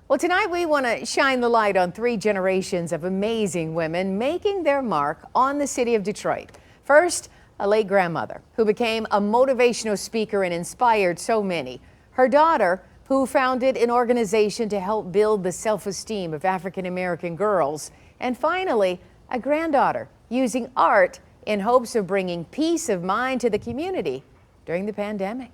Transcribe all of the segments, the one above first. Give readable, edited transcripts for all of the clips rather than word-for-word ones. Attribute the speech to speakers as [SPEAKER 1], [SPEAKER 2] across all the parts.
[SPEAKER 1] Well, tonight we want to shine the light on 3 generations of amazing women making their mark on the city of Detroit. First, a late grandmother who became a motivational speaker and inspired so many. Her daughter, who founded an organization to help build the self-esteem of African-American girls. And finally, a granddaughter using art in hopes of bringing peace of mind to the community during the pandemic.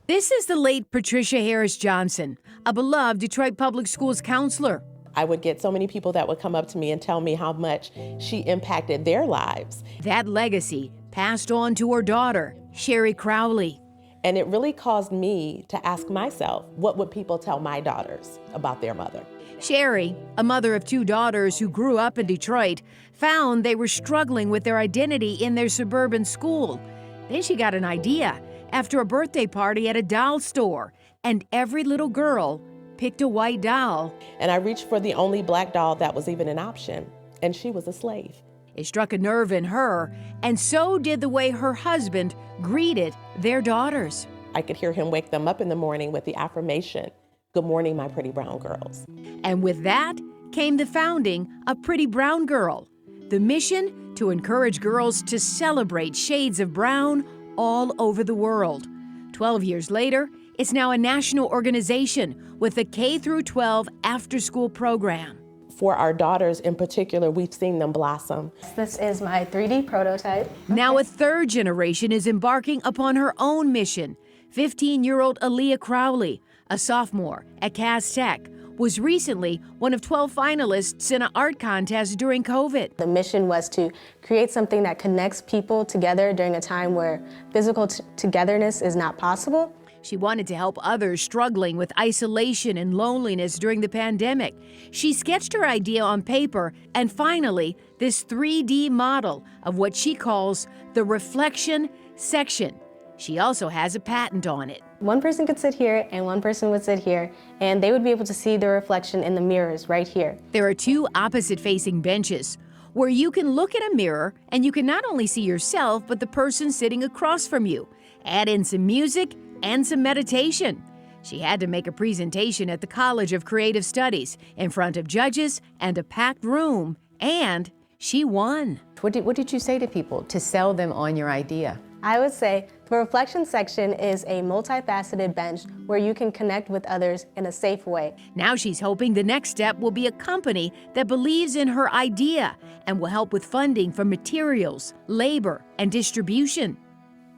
[SPEAKER 1] This is the late Patricia Harris Johnson, a beloved Detroit Public Schools counselor.
[SPEAKER 2] I would get so many people that would come up to me and tell me how much she impacted their lives.
[SPEAKER 1] That legacy passed on to her daughter, Aliya Crawley.
[SPEAKER 2] And it really caused me to ask myself, what would people tell my daughters about their mother?
[SPEAKER 1] Sherry, a mother of 2 daughters who grew up in Detroit, found they were struggling with their identity in their suburban school. Then she got an idea after a birthday party at a doll store, and every little girl picked a white doll.
[SPEAKER 2] And I reached for the only black doll that was even an option, and she was a slave.
[SPEAKER 1] It struck a nerve in her, and so did the way her husband greeted their daughters.
[SPEAKER 2] I could hear him wake them up in the morning with the affirmation, "Good morning, my pretty brown girls."
[SPEAKER 1] And with that came the founding of Pretty Brown Girl, the mission to encourage girls to celebrate shades of brown all over the world. 12 years later, it's now a national organization with a K-12 after-school program.
[SPEAKER 2] For our daughters in particular, we've seen them blossom.
[SPEAKER 3] This is my 3D prototype.
[SPEAKER 1] Now a 3rd generation is embarking upon her own mission. 15-year-old Aliya Crawley, a sophomore at Cass Tech, was recently one of 12 finalists in an art contest during COVID.
[SPEAKER 3] The mission was to create something that connects people together during a time where physical togetherness is not possible.
[SPEAKER 1] She wanted to help others struggling with isolation and loneliness during the pandemic. She sketched her idea on paper and finally, this 3D model of what she calls the reflection section. She also has a patent on it.
[SPEAKER 3] One person could sit here and one person would sit here, and they would be able to see the reflection in the mirrors right here.
[SPEAKER 1] There are 2 opposite-facing benches where you can look at a mirror and you can not only see yourself, but the person sitting across from you. Add in some music and some meditation. She had to make a presentation at the College of Creative Studies in front of judges and a packed room, and she won. What did you say to people to sell them on your idea?
[SPEAKER 3] I would say the reflection section is a multifaceted bench where you can connect with others in a safe way.
[SPEAKER 1] Now she's hoping the next step will be a company that believes in her idea and will help with funding for materials, labor, and distribution.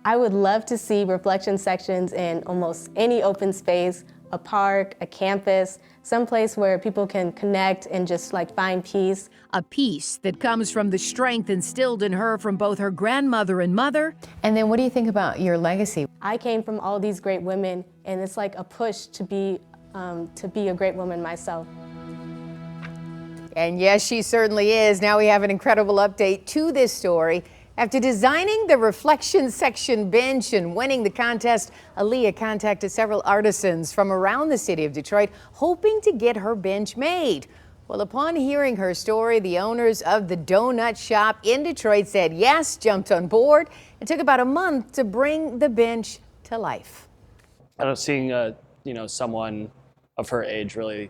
[SPEAKER 3] I would love to see reflection sections in almost any open space, a park, a campus, someplace where people can connect and just find peace.
[SPEAKER 1] A peace that comes from the strength instilled in her from both her grandmother and mother. And then what do you think about your legacy?
[SPEAKER 3] I came from all these great women, and it's like a push to be a great woman myself.
[SPEAKER 1] And yes, she certainly is. Now we have an incredible update to this story. After designing the reflection section bench and winning the contest, Aliya contacted several artisans from around the city of Detroit, hoping to get her bench made. Well, upon hearing her story, the owners of the donut shop in Detroit said yes, jumped on board. It took about a month to bring the bench to life.
[SPEAKER 4] I don't seeing someone of her age really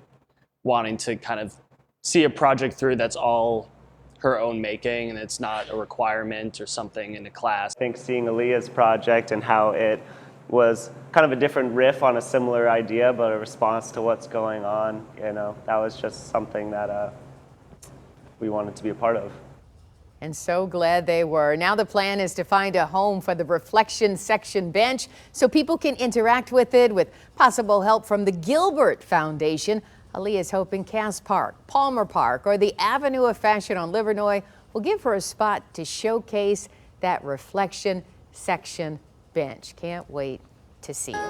[SPEAKER 4] wanting to kind of see a project through that's all her own making, and it's not a requirement or something in a class.
[SPEAKER 5] I think seeing Aliya's project and how it was kind of a different riff on a similar idea, but a response to what's going on, that was just something that we wanted to be a part of.
[SPEAKER 1] And so glad they were. Now the plan is to find a home for the reflection section bench so people can interact with it with possible help from the Gilbert Foundation. Aliya is hoping Cass Park, Palmer Park, or the Avenue of Fashion on Livernois will give her a spot to showcase that reflection section bench. Can't wait to see it.